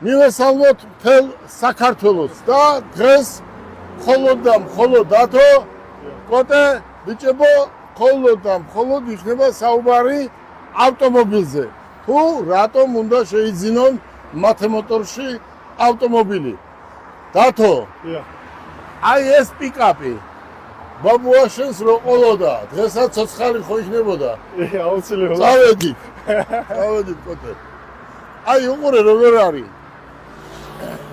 მივესალმოთ მთელ საქართველოს და დღეს მხოლოდ დათო კოტე ბიჭებო მხოლოდ იქნება საუბარი ავტომობილზე. თუ რატომ უნდა შეიძინონ მათე მოტორში ავტომობილი? დათო, აი ეს პიკაპი ბაბუაშენს რო ყოლოდა, დღესაც ცოცხალი ხო იქნებოდა? აუცილებლად. წავედით კოტე. აი უყურე როგორ არის.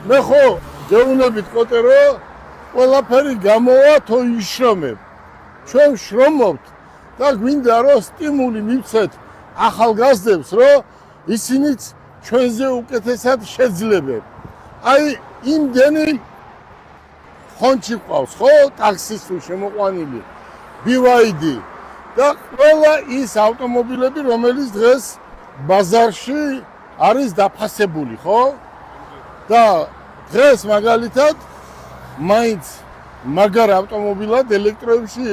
მე ხო გეუბნებით კოტე რომ ყველაფერი გამოვა თო იშრომებ. ჩვენ შრომობთ და გვინდა რომ სტიმული მივცეთ ახალგაზრდებს, რომ ისინიც ჩვენზე უკეთესად შეძლებენ. აი იმდენი ხონჩი ყავს ხო ტაქსისტი შემოყვანილი BYD და ყველა ის ავტომობილები რომელიც დღეს ბაზარში არის დაფასებული ხო და დღეს მაგალითად მაინც მაგარ ავტომობილად ელექტროებში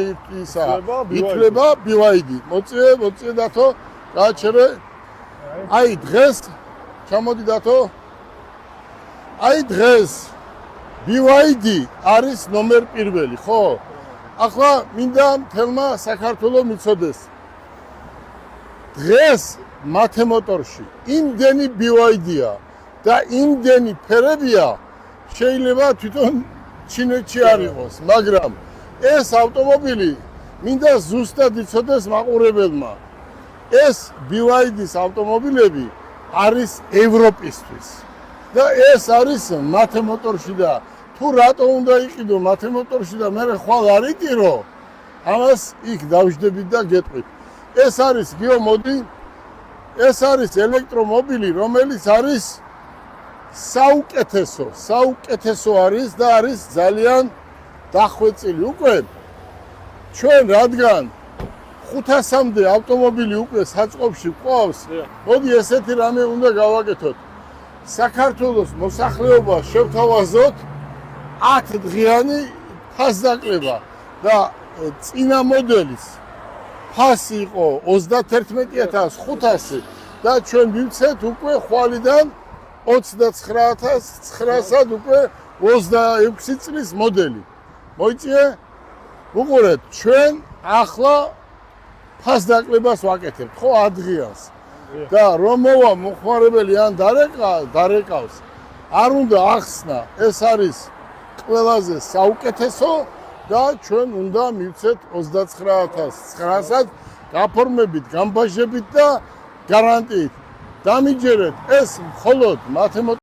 ითვლება BYD. მოწე დათო გააჩერე. აი დღეს ჩამოდი დათო. აი დღეს BYD არის ნომერ პირველი, ხო? ახლა მინდა მთელმა საქართველოს მიცოდეს. დღეს მათე მოტორში იმდენი BYD-ა და იმდენი ფერებია, შეიძლება თვითონ ჩინეთში არ იყოს, მაგრამ ეს ავტომობილი მინდა ზუსტად იცოდეს მაყურებელმა. ეს BYD-ის ავტომობილები არის ევროპისთვის. და ეს არის მათე მოტორში და თუ რატო უნდა იყიდო მათე მოტორში და მე ხვალ არ იტირო, ამას იქ დავждებით და გეტყვით. ეს არის გიო მოდი, ეს არის ელექტრომობილი, რომელიც არის საუკეთესო არის და არის ძალიან დახვეწილი. უკვე ჩვენ რადგან 500-მდე ავტომობილი უკვე საწყობში ყავს, მოდი ესეთი რამე უნდა გავაკეთოთ. საქართველოს მოსახლეობა შევთავაზოთ 10 დღიანი ფასდაკლება და წინა მოდელის ფასი იყო 31500 და ჩვენ ვივცეთ უკვე ხვალიდან 29900 უკვე 26 წლის მოდელი. მოიწიე? უყურეთ, ჩვენ ახლა ფასდაკლებას ვაკეთებთ, ხო 10 დღიანს. და რომ მოვა მოხმარებელი ან დარეკავს, არ უნდა ახსნა, ეს არის ყველაზე საუკეთესო და ჩვენ უნდა მივცეთ 29900 გაფორმებით, გამბაჟებით და გარანტიით. დამიჯერეთ ეს მხოლოდ მათე